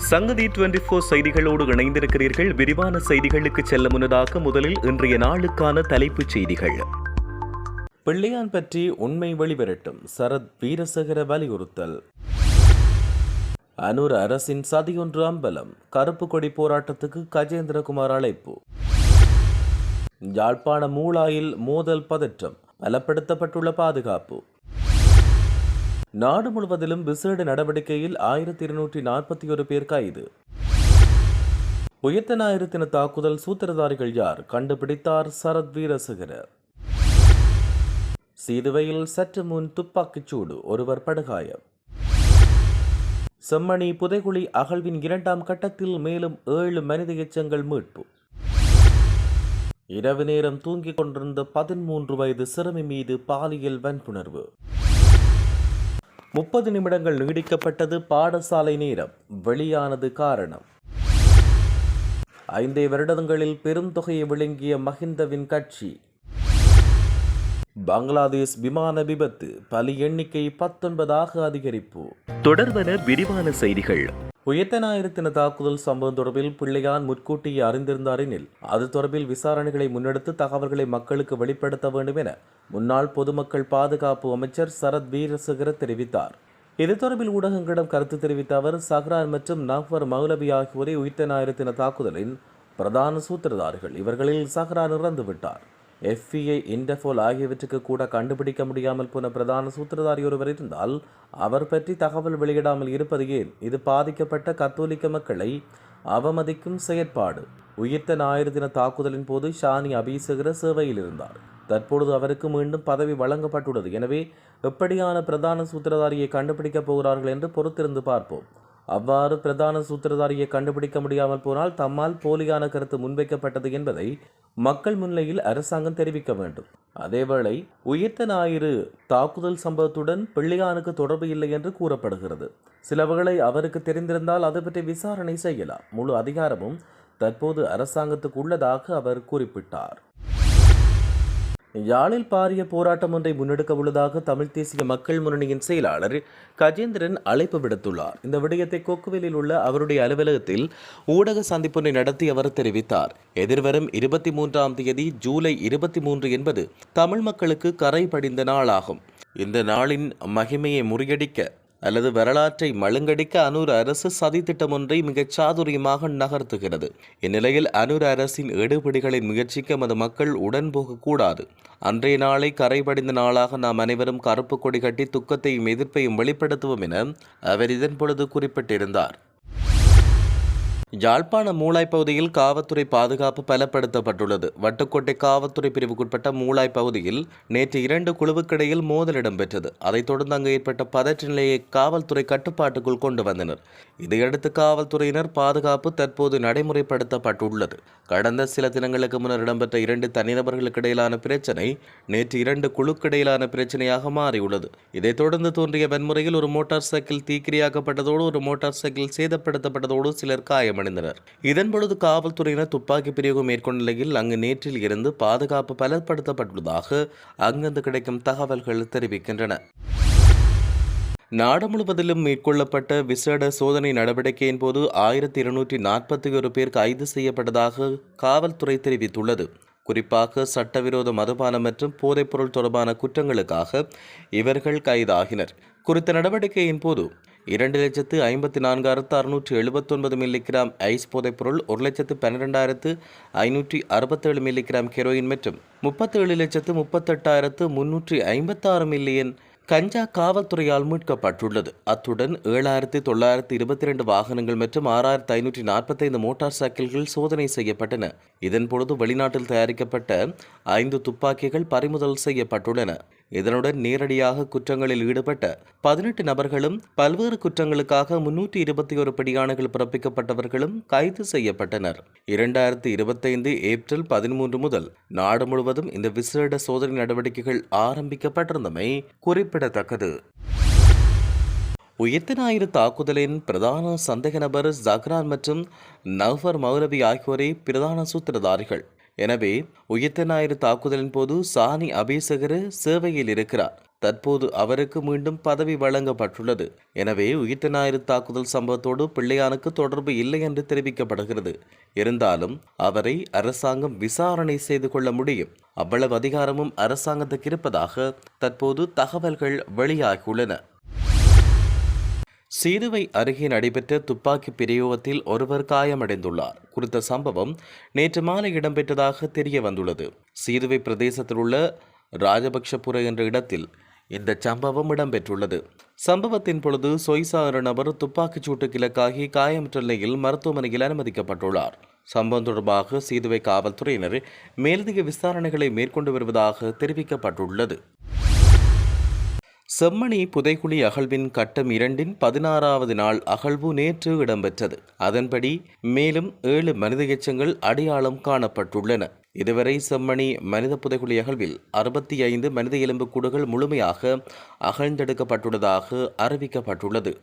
சங்கதி 24 செய்திகளோடு இணைந்திருக்கிறீர்கள். விரிவான செய்திகளுக்கு செல்ல முன்னதாக முதலில் இன்றைய நாளுக்கான தலைப்புச் செய்திகள். பிள்ளையான் பற்றி உண்மை வெளிவரட்டும், சரத் வீரசேகர வலியுறுத்தல். அனூர் அரசின் சதியொன்று அம்பலம், கருப்பு கொடி போராட்டத்துக்கு கஜேந்திரகுமார் அழைப்பு. யாழ்ப்பாண மூளாயில் மோதல் பதற்றம், பலப்படுத்தப்பட்டுள்ள பாதுகாப்பு. நாடு முழுவதிலும் விசேட நடவடிக்கையில் 1241 பேர் கைது. உயிர்த்த ஞாயிறு தின தாக்குதல் சூத்திரதாரிகள் யார், கண்டுபிடித்தார் சரத் வீரசேகர. சீதுவையில் சற்று முன் துப்பாக்கிச் சூடு, ஒருவர் படுகாயம். செம்மணி புதைகுழி அகழ்வின் 2ஆம் கட்டத்தில் மேலும் 7 மனித எச்சங்கள் மீட்பு. இரவு நேரம் தூங்கிக் கொண்டிருந்த 13 வயது சிறுமி மீது பாலியல் வன்புணர்வு. 30 நிமிடங்கள் நீடிக்கப்பட்டது பாடசாலை நேரம், வெளியானது காரணம். 5 வருடங்களில் பெரும் தொகையை விழுங்கிய மஹிந்தவின் கட்சி. பங்களாதேஷ் விமான விபத்து, பலி எண்ணிக்கை 19 அதிகரிப்பு. தொடர்பன விரிவான செய்திகள். உயிர்த்த ஞாயிறு தின தாக்குதல் சம்பவம் தொடர்பில் பிள்ளையான் முன்கூட்டியே அறிந்திருந்தார் எனில் அது தொடர்பில் விசாரணைகளை முன்னெடுத்து தகவல்களை மக்களுக்கு வெளிப்படுத்த வேண்டும் என முன்னாள் பொதுமக்கள் பாதுகாப்பு அமைச்சர் சரத் வீரசேகர தெரிவித்தார். இது தொடர்பில் ஊடகங்களிடம் கருத்து தெரிவித்த அவர், சஹ்ரான் மற்றும் நஃபர் மௌலவி ஆகியோரை உயிர்த்த ஞாயிறு தின தாக்குதலின் பிரதான சூத்திரதாரிகள். இவர்களில் சஹ்ரான் இறந்துவிட்டார். FBI, இன்டர்போல் ஆகியவற்றுக்கு கூட கண்டுபிடிக்க முடியாமல் போன பிரதான சூத்திரதாரி ஒருவர் இருந்தால் அவர் பற்றி தகவல் வெளியிடாமல் இருப்பது ஏன்? இது பாதிக்கப்பட்ட கத்தோலிக்க மக்களை அவமதிக்கும் செயற்பாடு. உயிர்த்த ஞாயிறு தின தாக்குதலின் போது ஷானி அபிஷேகர சேவையில் இருந்தார். தற்பொழுது அவருக்கு மீண்டும் பதவி வழங்கப்பட்டுள்ளது. எனவே எப்படியான பிரதான சூத்திரதாரியை கண்டுபிடிக்கப் போகிறார்கள் என்று பொறுத்திருந்து பார்ப்போம். அவ்வாறு பிரதான சூத்திரதாரியை கண்டுபிடிக்க முடியாமல் போனால் தம்மால் போலியான கருத்து முன்வைக்கப்பட்டது என்பதை மக்கள் முன்னிலையில் அரசாங்கம் தெரிவிக்க வேண்டும். அதேவேளை உயிர்த்த ஞாயிறு தாக்குதல் சம்பவத்துடன் பிள்ளையானுக்கு தொடர்பு இல்லை என்று கூறப்படுகிறது. சிலவர்களை அவருக்கு தெரிந்திருந்தால் அது பற்றி விசாரணை செய்யலாம். முழு அதிகாரமும் தற்போது அரசாங்கத்துக்கு உள்ளதாக அவர் குறிப்பிட்டார். யாழில் பாரிய போராட்டம் ஒன்றை முன்னெடுக்க உள்ளதாக தமிழ் தேசிய மக்கள் முன்னணியின் செயலாளர் கஜேந்திரன் அழைப்பு விடுத்துள்ளார். இந்த விடயத்தை கொக்குவேலில் உள்ள அவருடைய அலுவலகத்தில் ஊடக சந்திப்பொன்றை நடத்தி அவர் தெரிவித்தார். எதிர்வரும் 23ஆம் தேதி ஜூலை 23 என்பது தமிழ் மக்களுக்கு கரை படிந்த நாளாகும். இந்த நாளின் மகிமையை முறியடிக்க அல்லது வரலாற்றை மழுங்கடிக்க அனூர் அரசு சதி திட்டம் ஒன்றை மிகச் சாதுரியமாக நகர்த்துகிறது. இந்நிலையில் அனூர் அரசின் எடுபிடிகளின் முயற்சிக்கு நமது மக்கள் உடன் போகக்கூடாது. அன்றைய நாளை கரைபடிந்த நாளாக நாம் அனைவரும் கருப்பு கொடி கட்டி துக்கத்தையும் எதிர்ப்பையும் வெளிப்படுத்துவோம் என அவர் இதன் பொழுது குறிப்பிட்டிருந்தார். யாழ்ப்பாண மூளாய் பகுதியில் காவல்துறை பாதுகாப்பு பலப்படுத்தப்பட்டுள்ளது. வட்டுக்கோட்டை காவல்துறை பிரிவுக்குட்பட்ட மூளாய் பகுதியில் நேற்று 2 குழுவுக்கிடையில் மோதல் இடம்பெற்றது. அதைத் தொடர்ந்து அங்கு ஏற்பட்ட பதற்ற நிலையை காவல்துறை கட்டுப்பாட்டுக்குள் கொண்டு வந்தனர். இதையடுத்து காவல்துறையினர் பாதுகாப்பு தற்போது நடைமுறைப்படுத்தப்பட்டுள்ளது. கடந்த சில தினங்களுக்கு முன்னர் இடம்பெற்ற 2 தனிநபர்களுக்கு இடையிலான பிரச்சினை நேற்று 2 குழுக்கிடையிலான பிரச்சனையாக மாறியுள்ளது. இதைத் தொடர்ந்து தோன்றிய வன்முறையில் ஒரு மோட்டார் சைக்கிள் தீக்கிரையாக்கப்பட்டதோடு ஒரு மோட்டார் சைக்கிள் சேதப்படுத்தப்பட்டதோடு சிலர் காயம் அடைந்தனர். இதன் பொழுது காவல்துறையினர் துப்பாக்கி பிரயோகம் மேற்கொண்ட நிலையில் அங்கு நேற்றில் இருந்து பாதுகாப்பு பலப்படுத்தப்பட்டுள்ளதாக அங்கிருந்து கிடைக்கும் தகவல்கள் தெரிவிக்கின்றன. நாடு முழுவதிலும் மேற்கொள்ளப்பட்ட விசேட சோதனை நடவடிக்கையின் போது 1241 பேர் கைது செய்யப்பட்டதாக காவல்துறை தெரிவித்துள்ளது. குறிப்பாக சட்டவிரோத மதுபானம் மற்றும் போதைப்பொருள் தொடர்பான குற்றங்களுக்காக இவர்கள் கைதாகினர். குறித்த நடவடிக்கையின் போது 2,54,679 மில்லிகிராம் ஐஸ் போதைப்பொருள், 1,12,567 மில்லிகிராம் ஹெரோயின் மற்றும் 37,38,356 மில்லியன் கஞ்சா காவல்துறையால் மீட்கப்பட்டுள்ளது. அத்துடன் 7,922 வாகனங்கள் மற்றும் 6,545 மோட்டார் சைக்கிள்கள் சோதனை செய்யப்பட்டன. இதன்பொழுது வெளிநாட்டில் தயாரிக்கப்பட்ட 5 துப்பாக்கிகள் பறிமுதல் செய்யப்பட்டுள்ளன. இதனுடன் நேரடியாக குற்றங்களில் ஈடுபட்ட 18 நபர்களும் பல்வேறு குற்றங்களுக்காக 321 பிடியாணைகள் பிறப்பிக்கப்பட்டவர்களும் கைது செய்யப்பட்டனர். 2025 ஏப்ரல் 13 முதல் நாடு முழுவதும் இந்த விசேட சோதனை நடவடிக்கைகள் ஆரம்பிக்கப்பட்டிருந்தமை குறிப்பிடத்தக்கது. உயிர்த்த ஞாயிறு தாக்குதலின் பிரதான சந்தேக நபர் சஹ்ரான் மற்றும் நஃபர் மௌலவி ஆகியோரே பிரதான சூத்திரதாரிகள். எனவே உயிர்த்த ஞாயிறு தாக்குதலின் போது சானி அபேசகர சேவையில் இருக்கிறார். தற்போது அவருக்கு மீண்டும் பதவி வழங்கப்பட்டுள்ளது. எனவே உயிர்த்த ஞாயிறு தாக்குதல் சம்பவத்தோடு பிள்ளையானுக்கு தொடர்பு இல்லை என்று தெரிவிக்கப்படுகிறது. இருந்தாலும் அவரை அரசாங்கம் விசாரணை செய்து கொள்ள முடியும். அவ்வளவு அதிகாரமும் அரசாங்கத்துக்கு இருப்பதாக தற்போது தகவல்கள் வெளியாகியுள்ளன. சீருவை அருகே நடைபெற்ற துப்பாக்கி பிரயோகத்தில் ஒருவர் காயமடைந்துள்ளார். குறித்த சம்பவம் நேற்று மாலை இடம்பெற்றதாக தெரிய வந்துள்ளது. சீருவை பிரதேசத்தில் உள்ள ராஜபக்ஷபுர என்ற இடத்தில் இந்த சம்பவம் இடம்பெற்றுள்ளது. சம்பவத்தின் பொழுது சொய்சா என்ற நபர் துப்பாக்கிச் சூட்டுக்கு இலக்காகி காயமற்ற நிலையில் மருத்துவமனையில் அனுமதிக்கப்பட்டுள்ளார். சம்பவம் தொடர்பாக சீருவை காவல்துறையினர் மேலதிக விசாரணைகளை மேற்கொண்டு வருவதாக தெரிவிக்கப்பட்டுள்ளது. செம்மணி புதைக்குழி அகழ்வின் கட்டம் 2 16வது நாள் அகழ்வு நேற்று இடம்பெற்றது. அதன்படி மேலும் 7 மனித எச்சங்கள் அடையாளம் காணப்பட்டுள்ளன. இதுவரை செம்மணி மனித புதைக்குழி அகழ்வில் 65 மனித எலும்புக்கூடுகள் முழுமையாக அகழ்ந்தெடுக்கப்பட்டுள்ளதாக அறிவிக்கப்பட்டுள்ளது.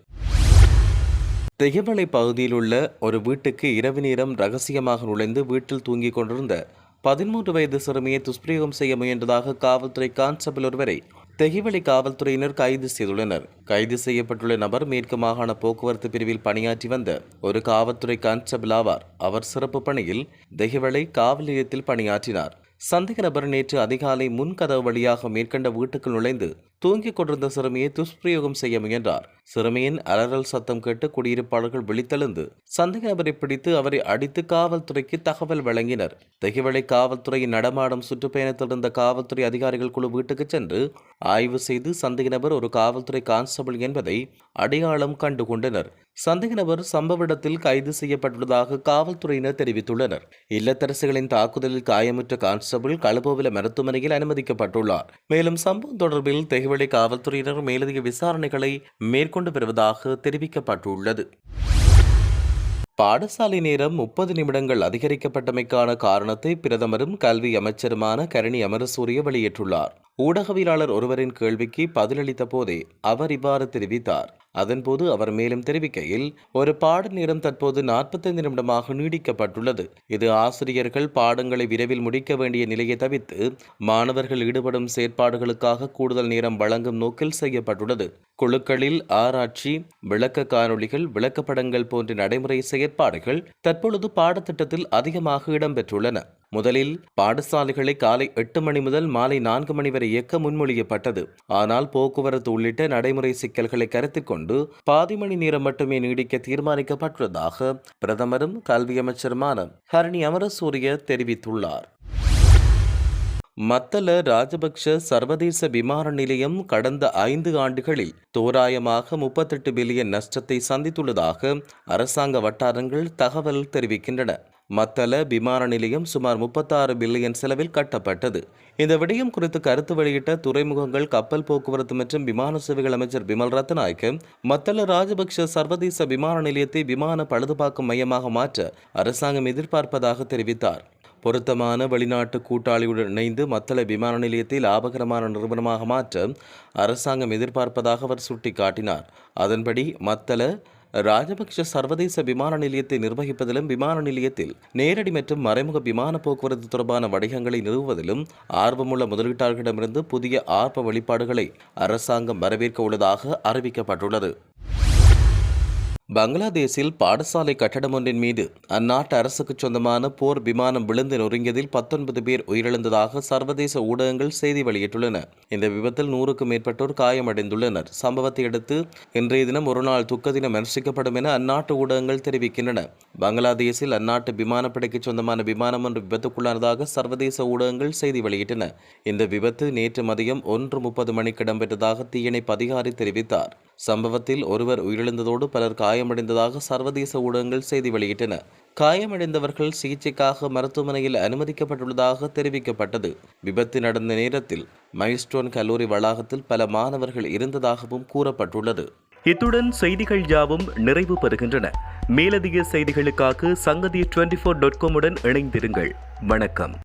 தெய்யமலை பகுதியில் உள்ள ஒரு வீட்டுக்கு இரவு நேரம் ரகசியமாக நுழைந்து வீட்டில் தூங்கிக் கொண்டிருந்த 13 வயது சிறுமியை துஷ்பிரயோகம் செய்ய முயன்றதாக காவல்துறை கான்ஸ்டபிள் ஒருவரை தெஹிவளி காவல்துறையினர் கைது செய்துள்ளனர். கைது செய்யப்பட்டுள்ள நபர் மேற்கு மாகாண போக்குவரத்து பிரிவில் பணியாற்றி வந்த ஒரு காவல்துறை கான்ஸ்டபிள் ஆவார். அவர் சிறப்பு பணியில் தெஹிவளை காவல் நிலையத்தில் பணியாற்றினார். சந்தேக நபர் நேற்று அதிகாலை முன்கதவு வழியாக மேற்கண்ட வீட்டுக்குள் நுழைந்து தூங்கிக் கொண்டிருந்த சிறுமியை துஷ்பிரயோகம் செய்ய முயன்றார். சிறுமியின் அலறல் சத்தம் கேட்டு குடியிருப்பாளர்கள் விழித்தெழுந்து சந்தேக நபரை பிடித்து அவரை அடித்து காவல்துறைக்கு தகவல் வழங்கினர். தெஹிவளை காவல்துறையின் நடமாடும் சுற்றுப்பயணத்தில் இருந்த காவல்துறை அதிகாரிகள் குழு வீட்டுக்கு சென்று ஆய்வு செய்து சந்தேக நபர் ஒரு காவல்துறை கான்ஸ்டபிள் என்பதை அடையாளம் கண்டுகொண்டனர். சந்தேக நபர் சம்பவ இடத்தில் கைது செய்யப்பட்டுள்ளதாக காவல்துறையினர் தெரிவித்துள்ளனர். இல்லத்தரசிகளின் தாக்குதலில் காயமுற்ற கான்ஸ்டபிள் களுபோவில மருத்துவமனையில் அனுமதிக்கப்பட்டுள்ளார். மேலும் சம்பவம் தொடர்பில் தெஹிவளை காவல்துறையினர் மேலதிக விசாரணைகளை மேற்கொண்டு வருவதாக தெரிவிக்கப்பட்டுள்ளது. பாடசாலை நேரம் 30 நிமிடங்கள் அதிகரிக்கப்பட்டமைக்கான காரணத்தை பிரதமரும் கல்வி அமைச்சருமான கரணி அமரசூரிய வெளியிட்டுள்ளார். ஊடகவியலாளர் ஒருவரின் கேள்விக்கு பதிலளித்த போதே அவர் இவ்வாறு தெரிவித்தார். அதன்போது அவர் மேலும் தெரிவிக்கையில், ஒரு பாட நேரம் தற்போது 45 நிமிடமாக நீடிக்கப்பட்டுள்ளது. இது ஆசிரியர்கள் பாடங்களை விரைவில் முடிக்க வேண்டிய நிலையை தவிர்த்து மாணவர்கள் ஈடுபடும் செயற்பாடுகளுக்காக கூடுதல் நேரம் வழங்கும் நோக்கில் செய்யப்பட்டுள்ளது. குழுக்களில் ஆராய்ச்சி, விளக்க காணொளிகள், விளக்கப்படங்கள் போன்ற நடைமுறை செயற்பாடுகள் தற்பொழுது பாடத்திட்டத்தில் அதிகமாக இடம்பெற்றுள்ளன. முதலில் பாடசாலைகளை காலை 8 மணி முதல் மாலை 4 மணி வரை இயக்க முன்மொழியப்பட்டது. ஆனால் போக்குவரத்து உள்ளிட்ட நடைமுறை சிக்கல்களை கருத்தில் கொண்டு பாதி மணி நேரம் மட்டுமே நீடிக்க தீர்மானிக்கப்பட்டுள்ளதாக பிரதமரும் கல்வி அமைச்சருமான கரணி அமரசூரிய தெரிவித்துள்ளார். மத்தள ராஜபக்ஷ சர்வதேச விமான நிலையம் கடந்த 5 ஆண்டுகளில் தோராயமாக 38 பில்லியன் நஷ்டத்தை சந்தித்துள்ளதாக அரசாங்க வட்டாரங்கள் தகவல் தெரிவிக்கின்றன. மத்தள விமான நிலையம் சுமார் 36 பில்லியன் செலவில் கட்டப்பட்டது. இந்த விடயம் குறித்து கருத்து வெளியிட்ட துறைமுகங்கள், கப்பல் போக்குவரத்து மற்றும் விமான சேவைகள் அமைச்சர் பிமல் ரத்நாயக்க, மத்தள ராஜபக்ஷ சர்வதேச விமான நிலையத்தை விமான பழுதுபார்க்கும் மையமாக மாற்ற அரசாங்கம் எதிர்பார்ப்பதாக தெரிவித்தார். பொருத்தமான வெளிநாட்டு கூட்டாளியுடன் இணைந்து மத்தள விமான நிலையத்தை லாபகரமான நிறுவனமாக மாற்ற அரசாங்கம் எதிர்பார்ப்பதாக அவர் சுட்டிக்காட்டினார். அதன்படி மத்தள ராஜபக்ஷ சர்வதேச விமான நிலையத்தை நிர்வகிப்பதிலும் விமான நிலையத்தில் நேரடி மற்றும் மறைமுக விமான போக்குவரத்து தொடர்பான வணிகங்களை நிறுவுவதிலும் ஆர்வமுள்ள முதலீட்டாளர்களிடமிருந்து புதிய ஆர்வ வெளிப்பாடுகளை அரசாங்கம் வரவேற்க உள்ளதாக அறிவிக்கப்பட்டுள்ளது. பங்களாதேஷில் பாடசாலை கட்டடம் ஒன்றின் மீது அந்நாட்டு அரசுக்கு சொந்தமான போர் விமானம் விழுந்து நொறுங்கியதில் 19 பேர் உயிரிழந்ததாக சர்வதேச ஊடகங்கள் செய்தி வெளியிட்டுள்ளன. இந்த விபத்தில் 100க்கும் மேற்பட்டோர் காயமடைந்துள்ளனர். சம்பவத்தை அடுத்து இன்றைய தினம் ஒருநாள் துக்க தினம் அனுஷ்டிக்கப்படும் என அந்நாட்டு ஊடகங்கள் தெரிவிக்கின்றன. பங்களாதேஷில் அந்நாட்டு விமானப்படைக்கு சொந்தமான விமானம் ஒன்று விபத்துக்குள்ளானதாக சர்வதேச ஊடகங்கள் செய்தி வெளியிட்டன. இந்த விபத்து நேற்று மதியம் 1:30 மணிக்கு இடம்பெற்றதாக தீயணைப்பு அதிகாரி தெரிவித்தார். சம்பவத்தில் ஒருவர் உயிரிழந்ததோடு பலர் காயமடைந்ததாக சர்வதேச ஊடகங்கள் செய்தி வெளியிட்டன. காயமடைந்தவர்கள் சிகிச்சைக்காக மருத்துவமனையில் அனுமதிக்கப்பட்டுள்ளதாக தெரிவிக்கப்பட்டது. விபத்து நடந்த நேரத்தில் மைல்ஸ்டோன் கல்லூரி வளாகத்தில் பல மாணவர்கள் இருந்ததாகவும் கூறப்பட்டுள்ளது. இத்துடன் செய்திகள் யாவும் நிறைவு பெறுகின்றன. மேலதிக செய்திகளுக்காக சங்கதி 24.com உடன் இணைந்திருங்கள். வணக்கம்.